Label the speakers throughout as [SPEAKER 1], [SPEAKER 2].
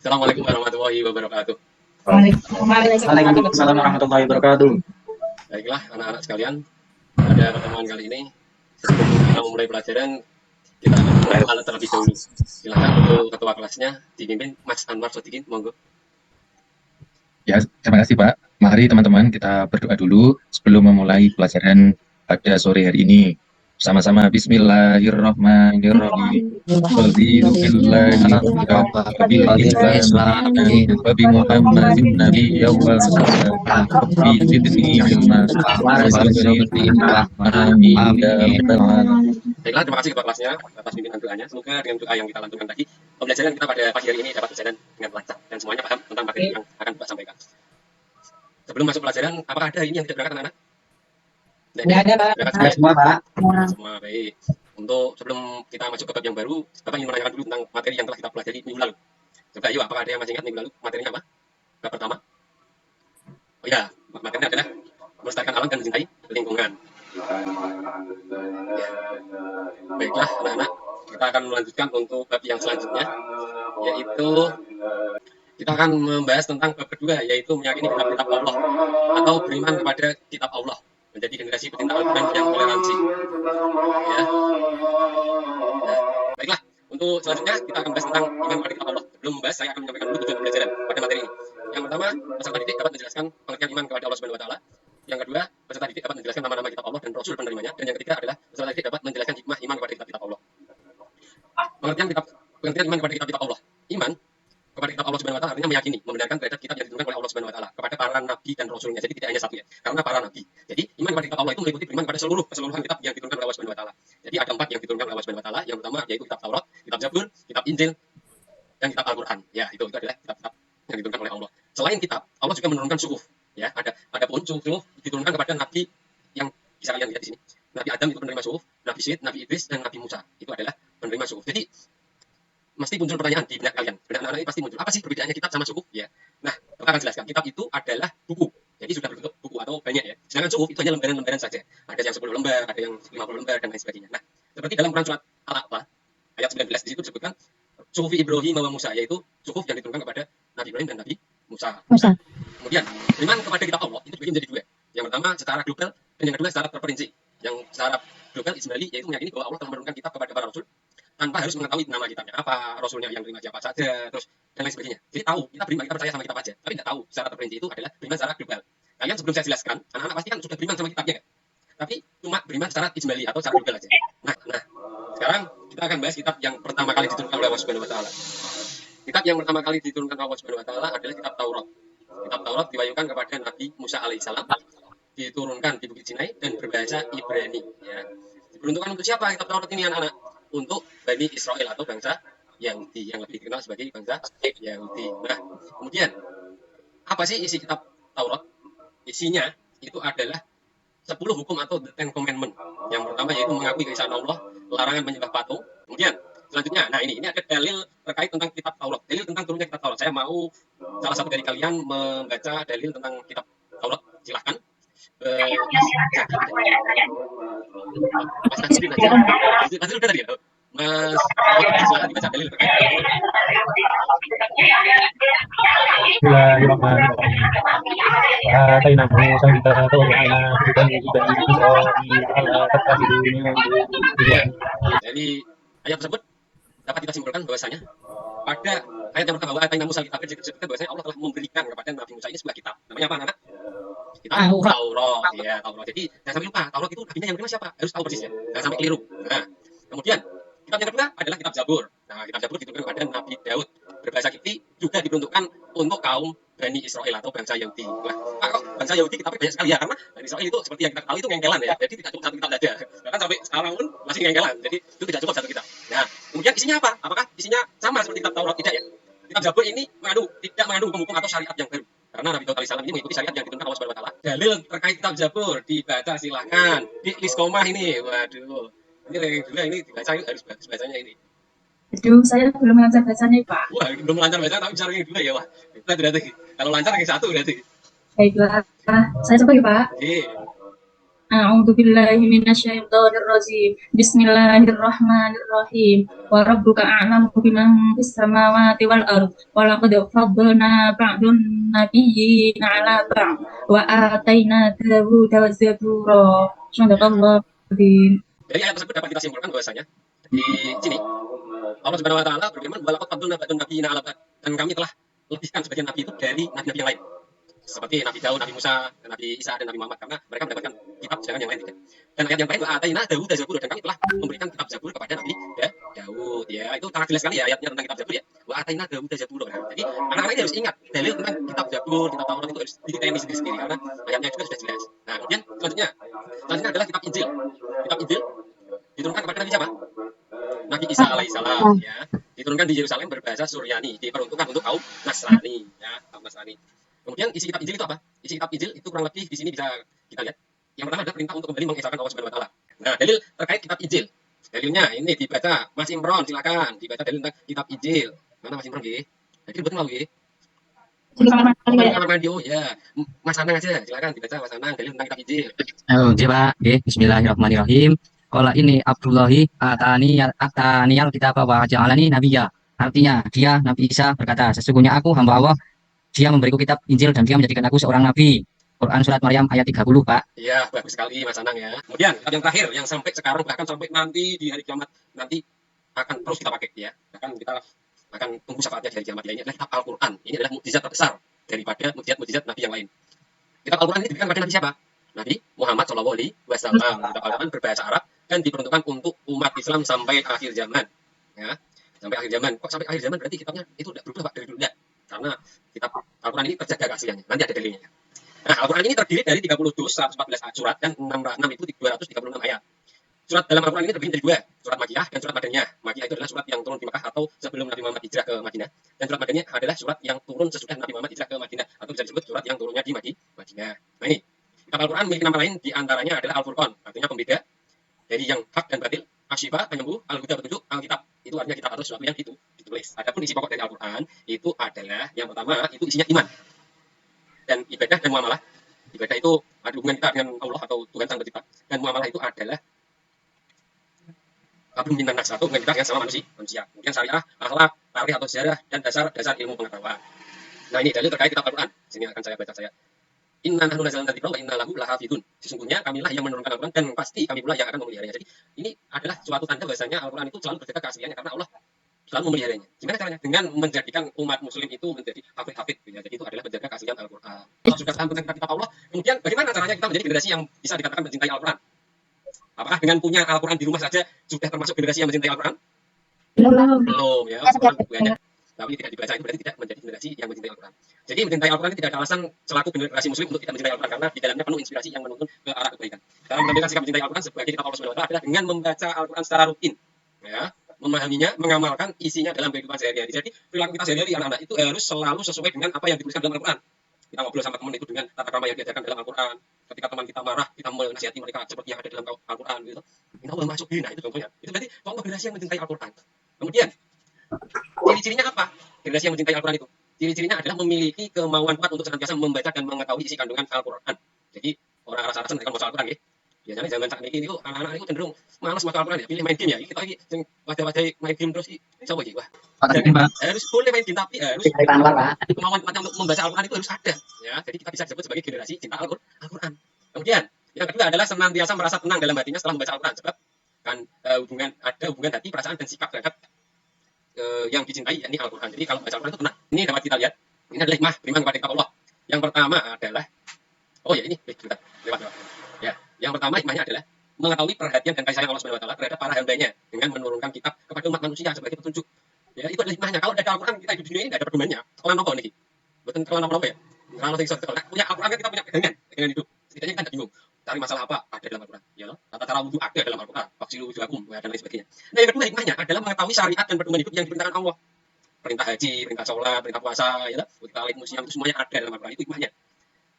[SPEAKER 1] Assalamualaikum warahmatullahi wabarakatuh.
[SPEAKER 2] Waalaikumsalam warahmatullahi wabarakatuh.
[SPEAKER 1] Baiklah, anak-anak sekalian, pada pertemuan kali ini, sebelum kita memulai pelajaran, kita akan berdoa terlebih dahulu. Silakan untuk ketua kelasnya dipimpin Mas Anwar Sodikin, monggo.
[SPEAKER 2] Ya, terima kasih Pak. Mari teman-teman kita berdoa dulu sebelum memulai pelajaran pada sore hari ini. Sama-sama Bismillahirrahmanirrahim. Raditu billahi rabban bil Islam wa bi Muhammadin nabiyyan wa rasulan bi zidni ilma wa zidni amin ya rabbal alamin.
[SPEAKER 1] Baiklah, terima kasih ketua kelasnya atas bimbingan doanya. Semoga dengan doa yang kita lantunkan tadi, pembelajaran kita pada pagi hari ini dapat berjalan dengan lancar dan semuanya paham tentang materi yang akan Bapak sampaikan. Sebelum masuk pelajaran, apakah ada ini yang tidak berangkat anak-anak?
[SPEAKER 3] Tidak ada, Pak.
[SPEAKER 1] Berangkat
[SPEAKER 2] Semua Pak.
[SPEAKER 1] semua baik. Untuk sebelum kita masuk ke bab yang baru, Bapak ingin menanyakan dulu tentang materi yang telah kita pelajari minggu lalu. Coba yuk, apakah ada yang masih ingat minggu lalu materinya apa? Bab pertama. Oh ya, materinya adalah melestarikan alam dan mencintai lingkungan. Ya. Baiklah, anak-anak, kita akan melanjutkan untuk bab yang selanjutnya, yaitu kita akan membahas tentang bab kedua, yaitu meyakini kitab-kitab Allah atau beriman kepada kitab Allah, menjadi generasi pecinta Al-Quran yang toleransi. Ya. Nah, baiklah, untuk selanjutnya kita akan membahas tentang iman kepada kitab Allah. Sebelum membahas, saya akan menyampaikan dulu tujuan pembelajaran pada materi ini. Yang pertama, peserta didik dapat menjelaskan pengertian iman kepada Allah Subhanahu wa taala. Yang kedua, peserta didik dapat menjelaskan nama-nama kitab Allah dan rasul penerimanya. Dan yang ketiga adalah peserta didik dapat menjelaskan hikmah iman kepada kitab-kitab Allah. Pengertian iman kepada kitab-kitab Allah. Iman kepada kitab Allah Subhanahu wa taala artinya meyakini, membenarkan terhadap kitab yang diturunkan oleh Allah Subhanahu wa taala kepada para nabi dan rasulnya. Jadi tidak hanya satu ya, karena para nabi. Jadi iman kepada kitab Allah itu meliputi beriman pada keseluruhan kitab yang diturunkan oleh Allah Subhanahu wa taala. Jadi ada 4 yang diturunkan oleh Allah Subhanahu wa taala. Yang pertama yaitu kitab Taurat, kitab Zabur, kitab Injil, dan kitab Al-Qur'an. Ya, itu adalah kitab-kitab yang diturunkan oleh Allah. Selain kitab, Allah juga menurunkan suhuf. Ya, ada pun suhuf diturunkan kepada nabi yang bisa kalian lihat di sini. Nabi Adam itu penerima suhuf, Nabi Syed, Nabi Idris, dan Nabi Musa. Itu adalah penerima suhuf. Jadi mesti muncul pertanyaan di benak kalian. Benak anak-anak ini pasti muncul. Apa sih perbedaannya kitab sama suhuf? Ya. Nah, kita akan jelaskan. Kitab itu adalah buku. Jadi sudah berbentuk buku atau banyak ya. Sedangkan suhuf itu hanya lembaran-lembaran saja. Ada yang 10 lembar, ada yang 50 lembar, dan lain sebagainya. Nah, seperti dalam Quran surat Al-A'la, ayat 19 di situ disebutkan suhufi Ibrahim wa Musa, yaitu suhuf yang diturunkan kepada Nabi Ibrahim dan Nabi Musa. Kemudian, beriman kepada kitab Allah itu dibagi menjadi 2. Yang pertama secara global dan yang kedua secara terperinci. Yang secara global ijmali yaitu meyakini bahwa Allah telah menurunkan kitab kepada para rasul tanpa harus mengetahui nama kitabnya apa, rasulnya yang terima siapa saja, terus dan lain sebagainya. Jadi tahu, kita beriman, kita percaya sama kitab aja, tapi tidak tahu secara terperinci itu adalah beriman secara global. Kalian sebelum saya jelaskan, anak-anak pasti kan sudah beriman sama kitabnya kan? Tapi cuma beriman secara ijmali atau secara global aja. Nah, sekarang kita akan bahas kitab yang pertama kali diturunkan oleh Allah Subhanahu wa taala. Kitab yang pertama kali diturunkan oleh Allah Subhanahu wa taala adalah kitab Taurat. Kitab Taurat diwahyukan kepada Nabi Musa alaihissalam, diturunkan di Bukit Sinai dan berbahasa Ibrani. Ya. Diperuntukkan untuk siapa kitab Taurat ini anak-anak? Untuk Bani Israel atau bangsa Yahudi yang lebih dikenal sebagai bangsa Yahudi. Nah, kemudian apa sih isi kitab Taurat? Isinya itu adalah 10 hukum atau the Ten Commandment. Yang pertama yaitu mengakui keesaan Allah, larangan menyembah patung. Kemudian selanjutnya, nah ini ada dalil terkait tentang kitab Taurat, dalil tentang turunnya kitab Taurat. Saya mau salah satu dari kalian membaca dalil tentang kitab Taurat. Silahkan. Mas Nasruddin aja. Nasruddin udah tadi ya? Mas, silahkan dibaca dalil terkait.
[SPEAKER 4] Bismillahirrahmanirrahim. Atainahu sabila tawaja'na hudan bani Israil ala tattakhidhu min dunihi.
[SPEAKER 1] Dari ayat tersebut dapat kita simpulkan bahwasanya pada ayat yang pertama bahwa atainahu sabila disebutkan bahwasanya Allah telah memberikan kepada Nabi Musa ini sebuah kitab. Namanya apa, anak? Kitab Taurat. Ya, Taurat. Jadi jangan sampai lupa, Taurat itu nabinya yang terima siapa? Harus tahu persisnya. Jangan sampai keliru. Nah, kemudian kitab yang kedua adalah kitab Zabur. Nah, kitab Zabur diturunkan kepada Nabi Daud. Berbahasa Kipti juga diperuntukkan untuk kaum Bani Israel atau bangsa Yahudi. Nah, kok bangsa Yahudi kitabnya banyak sekali ya? Karena Bani Israel itu seperti yang kita tahu itu ngengkelan ya. Jadi tidak cukup satu kitab saja. Bahkan sampai sekarang pun masih ngengkelan. Jadi itu tidak cukup satu kitab. Nah, kemudian isinya apa? Apakah isinya sama seperti kitab Taurat? Tidak ya. Kitab Zabur ini tidak mengandung hukum-hukum atau syariat yang baru. Karena Nabi Daud alaihissalam ini mengikuti syariat yang diturunkan Allah Subhanahu wa taala. Dalil terkait kitab Zabur dibaca silahkan. Di list komah ini. Waduh. Ini ranking 2 ini dibaca harus bagus bacanya ini.
[SPEAKER 3] Aduh, saya belum lancar bacanya, Pak.
[SPEAKER 1] Wah, belum lancar baca tapi bisa ranking 2 ya, wah. Itu berarti. Kalau lancar ranking 1 berarti.
[SPEAKER 3] Baiklah, saya coba ya, Pak.
[SPEAKER 1] Oke.
[SPEAKER 3] أعوذ بالله من الشيطان الرجيم بسم الله الرحمن الرحيم وربك أعلم بمن في السماوات والأرض ولقد فضلنا بعض النبيين على بعض وآتينا داود زبورا صدق الله العظيم.
[SPEAKER 1] Dari ayat tersebut dapat kita simpulkan bahwasanya di sini Allah Subhanahu wa taala berfirman walaqad faddalna ba'dun nabiyina 'ala ba'd, dan kami telah lebihkan sebagian nabi itu dari nabi-nabi yang lain. Seperti Nabi Daud, Nabi Musa, Nabi Isa, dan Nabi Muhammad, karena mereka mendapatkan kitab sedangkan yang lain tidak. Dan ayat yang lain wa ataina Daud Zabur, dan kami telah memberikan kitab Zabur kepada Nabi Daud. Ya, itu sangat jelas sekali ya ayatnya tentang kitab Zabur ya. Wa ataina Daud Zabur. Nah, jadi anak-anak ini harus ingat dalil tentang kitab Zabur, kitab Taurat itu harus didetaili sendiri-sendiri karena ayatnya juga sudah jelas. Nah, kemudian selanjutnya adalah kitab Injil. Kitab Injil diturunkan kepada Nabi siapa? Nabi Isa alaihissalam ya. Diturunkan di Yerusalem berbahasa Suryani, diperuntukkan untuk kaum Nasrani ya, kaum Nasrani. Kemudian isi kitab Injil itu apa? Isi kitab Injil itu kurang lebih di sini bisa kita lihat. Yang pertama adalah perintah untuk kembali mengesahkan Allah Subhanahu wa taala. Nah, dalil terkait kitab Injil. Dalilnya ini dibaca Mas Imron, silakan dibaca dalil tentang kitab Injil. Mana Mas Imron nggih? Jadi betul mau nggih? Kamar mandi ya. Mas Anang aja, silakan dibaca Mas Anang dalil tentang kitab Injil.
[SPEAKER 2] Oh, coba, Bismillahirrahmanirrahim. Qala ini Abdullahi ataniyal kitab wa ja'alani nabiyya. Artinya, dia Nabi Isa berkata, sesungguhnya aku hamba Allah, dia memberiku kitab Injil dan dia menjadikan aku seorang nabi. Quran surat Maryam ayat 30, Pak.
[SPEAKER 1] Iya, bagus sekali Mas Anang ya. Kemudian kitab yang terakhir yang sampai sekarang bahkan sampai nanti di hari kiamat nanti akan terus kita pakai ya. Bahkan kita akan tunggu syafaatnya di hari kiamat ya. Ini adalah kitab Al-Qur'an. Ini adalah mukjizat terbesar daripada mukjizat-mukjizat nabi yang lain. Kitab Al-Qur'an ini diberikan kepada Nabi siapa? Nabi Muhammad SAW. Kitab Al-Qur'an berbahasa Arab dan diperuntukkan untuk umat Islam sampai akhir zaman. Ya. Sampai akhir zaman. Kok sampai akhir zaman berarti kitabnya itu tidak berubah Pak dari dulu enggak? Karena kitab Al-Quran ini terjaga keasliannya. Nanti ada dalilnya. Nah, Al-Quran ini terdiri dari 30 juz, 114 surat, dan 6 itu 236 ayat. Surat dalam Al-Quran ini terdiri dari dua, surat Makiyah dan surat Madaniyah. Makiyah itu adalah surat yang turun di Makkah atau sebelum Nabi Muhammad hijrah ke Madinah. Dan surat Madaniyah adalah surat yang turun sesudah Nabi Muhammad hijrah ke Madinah. Atau bisa disebut surat yang turunnya di Madinah. Nah ini, kitab Al-Quran memiliki nama lain, diantaranya adalah Al-Furqan, artinya pembeda dari yang hak dan batil, Asyifa, penyembuh, Al-Huda, petunjuk, Al-Kitab. Itu artinya kitab atau sesuatu yang ditulis. Adapun isi pokok dari Al-Quran itu adalah yang pertama itu isinya iman dan ibadah dan muamalah. Ibadah itu ada hubungan kita dengan Allah atau Tuhan Sang Pencipta, dan muamalah itu adalah kabum minan nas, atau hubungan kita dengan sama manusia. Kemudian syariah, akhlak, tarikh atau sejarah, dan dasar ilmu pengetahuan. Nah ini dalil terkait kitab Al-Quran. Sini akan saya baca saya. Inna nahnu nazzalna dzikra wa inna lahu lahafidun. Sesungguhnya kamilah yang menurunkan Al-Quran dan pasti kami pula yang akan memeliharanya. Jadi ini adalah suatu tanda bahwasanya Al-Quran itu selalu berjaga keasliannya karena Allah selalu memeliharanya. Gimana caranya? Dengan menjadikan umat muslim itu menjadi hafid-hafid. Ya. Jadi itu adalah menjaga keaslian Al-Quran. Kalau sudah paham tentang kitab Allah, kemudian bagaimana caranya kita menjadi generasi yang bisa dikatakan mencintai Al-Quran? Apakah dengan punya Al-Quran di rumah saja sudah termasuk generasi yang mencintai Al-Quran? Belum ya. Al-Quran tapi tidak dibaca itu berarti tidak menjadi generasi yang mencintai Al-Quran. Jadi mencintai Al-Quran itu tidak ada alasan selaku generasi muslim untuk tidak mencintai Al-Quran karena di dalamnya penuh inspirasi yang menuntun ke arah kebaikan. Dalam mengambilkan sikap mencintai Al-Quran sebagai kitab Allah Subhanahu wa taala adalah dengan membaca Al-Quran secara rutin. Ya, memahaminya, mengamalkan isinya dalam kehidupan sehari-hari. Jadi perilaku kita sehari-hari anak-anak itu harus selalu sesuai dengan apa yang dituliskan dalam Al-Quran. Kita ngobrol sama teman itu dengan tata krama yang diajarkan dalam Al-Quran. Ketika teman kita marah, kita menasihati mereka seperti yang ada dalam Al-Quran gitu. Kita Allah masuk dina itu contohnya. Itu berarti contoh generasi yang mencintai Al-Quran. Kemudian ciri-cirinya apa? Generasi yang mencintai Al-Quran itu. Ciri-cirinya adalah memiliki kemauan kuat untuk senantiasa membaca dan mengetahui isi kandungan Al-Quran. Jadi orang rasa-rasa mereka mau Al-Quran ya. Biasanya zaman saat ini itu anak-anak itu cenderung malas maca Al-Quran ya, pilih main game ya. Kita lagi wadah-wadah main game terus siapa iki? Wah. Harus boleh main game tapi harus kemauan kuat untuk membaca Al-Quran itu harus ada ya. Jadi kita bisa disebut sebagai generasi cinta Al-Quran. Kemudian yang kedua adalah senantiasa merasa tenang dalam hatinya setelah membaca Al-Quran sebab kan ada hubungan hati, perasaan dan sikap terhadap yang dicintai yakni Al-Quran. Jadi kalau baca Al-Quran itu tenang. Ini dapat kita lihat. Ini adalah hikmah beriman kepada kitab Allah. Yang pertama adalah lewat. Ya, yang pertama hikmahnya adalah mengetahui perhatian dan kasih sayang Allah Subhanahu wa taala terhadap para hambanya dengan menurunkan kitab kepada umat manusia sebagai petunjuk. Ya, itu adalah hikmahnya. Kalau ada Al-Quran kita hidup di dunia ini tidak ada pedomannya. Sekolah nopo nih. Betul sekolah nopo ya. Kalau punya Al-Quran kan kita punya dengan hidup. Setidaknya kita tidak bingung. Cari masalah apa ada dalam Al-Quran, ya. Tata cara wudhu ada dalam Al-Quran, faksilu wujuhakum dan lain sebagainya. Nah, yang kedua hikmahnya adalah mengetahui syariat dan pedoman hidup yang diperintahkan Allah. Perintah haji, perintah sholat, perintah puasa, ya, perintah musim itu semuanya ada dalam Al-Quran. Itu hikmahnya.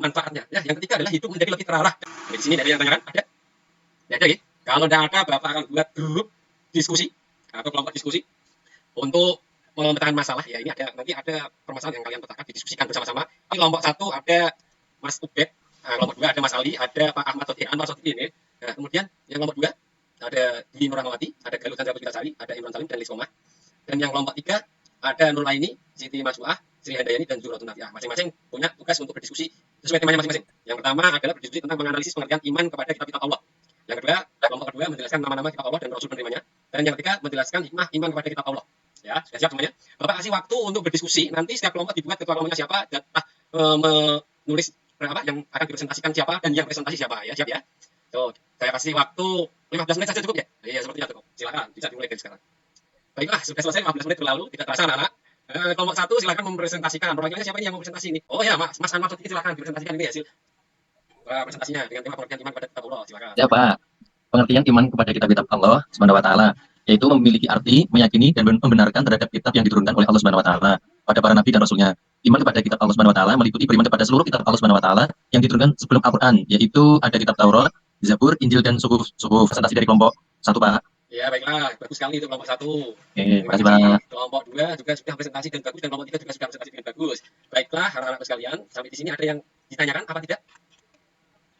[SPEAKER 1] Manfaatnya. Ya, yang ketiga adalah hidup menjadi lebih terarah. Di sini dari yang tanyakan ada. Tidak ada ya. Kalau tidak ada, Bapak akan buat grup diskusi atau kelompok diskusi untuk memecahkan masalah. Ya, ini nanti ada permasalahan yang kalian pecahkan didiskusikan bersama-sama. Di kelompok satu ada Mas Ubed Nah, kelompok 2 ada Mas Ali, ada Pak Ahmad Sotian, Anwar Sotian ya. Nah, kemudian yang kelompok 2 ada Dwi Nurahmawati, ada Galuh Chandra Puspitasari, ada Imran Salim dan Liskomah. Dan yang kelompok 3 ada Nur Laini, Siti Masmuah, Sri Handayani dan Zuhratun Nafiah. Masing-masing punya tugas untuk berdiskusi sesuai temanya masing-masing. Yang pertama adalah berdiskusi tentang menganalisis pengertian iman kepada kitab-kitab Allah. Yang kedua, kelompok kedua menjelaskan nama-nama kitab Allah dan Rasul penerimanya. Dan yang ketiga menjelaskan hikmah iman kepada kitab Allah. Ya, sudah siap semuanya. Bapak kasih waktu untuk berdiskusi. Nanti setiap kelompok dibuat ketua kelompoknya siapa, menulis apa yang akan dipresentasikan siapa dan yang presentasi siapa ya, siap ya. So, saya kasih waktu 15 menit saja cukup ya. Iya, sepertinya cukup. Silakan, bisa dimulai dari sekarang. Baiklah, sudah selesai 15 menit berlalu, tidak terasa anak-anak. Kelompok 1 silakan mempresentasikan. Perwakilannya siapa ini yang mau presentasi ini? Oh ya, Mas Anwar Sotian silakan dipresentasikan ini hasil presentasinya dengan tema pengertian iman kepada kitab Allah. Silakan.
[SPEAKER 2] Ya Pak, pengertian iman kepada kitab-kitab Allah Subhanahu wa taala yaitu memiliki arti meyakini dan membenarkan terhadap kitab yang diturunkan oleh Allah Subhanahu wa taala pada para nabi dan rasulnya. Iman kepada kitab Allah Subhanahu wa taala meliputi beriman kepada seluruh kitab Allah Subhanahu wa taala yang diturunkan sebelum Al-Qur'an, yaitu ada kitab Taurat, Zabur, Injil dan suhuf. Presentasi dari kelompok 1, Pak.
[SPEAKER 1] Ya, baiklah. Bagus sekali itu kelompok 1.
[SPEAKER 2] Terima kasih, Pak.
[SPEAKER 1] Kelompok 2 juga sudah presentasi dan bagus dan kelompok 3 juga sudah presentasi dengan bagus. Baiklah, anak-anak sekalian, sampai di sini ada yang ditanyakan apa tidak?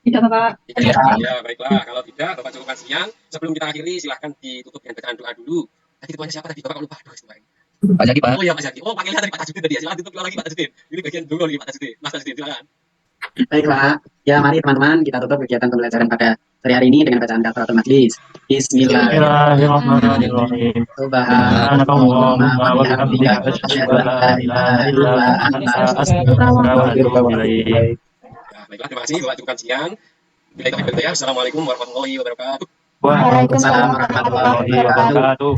[SPEAKER 3] Tidak, Bapak.
[SPEAKER 1] Tidak. Ya, baiklah. Kalau tidak, Bapak cukupkan sekian. Sebelum kita akhiri, silahkan ditutup dengan bacaan doa dulu. Tadi ketuanya siapa tadi? Bapak lupa. Aduh,
[SPEAKER 2] Pak Zaki, Pak.
[SPEAKER 1] Oh iya, Pak Zaki. Oh, panggilnya tadi Pak Tajudin tadi ya. Silahkan tutup lagi Pak Tajudin. Ini bagian dulu nih Pak Tajudin. Mas Tajudin, silakan.
[SPEAKER 5] Baiklah, ya mari teman-teman kita tutup kegiatan pembelajaran pada sore hari ini dengan bacaan kafaratul majlis. Bismillahirrahmanirrahim. Subhanallahumma wa bihamdika asyhadu an la ilaha illa anta astaghfiruka wa atubu ilaik.
[SPEAKER 1] Baiklah, terima kasih Bapak cukupkan sekian. Bila itu ya. Assalamualaikum warahmatullahi wabarakatuh.
[SPEAKER 5] Waalaikumsalam warahmatullahi wabarakatuh.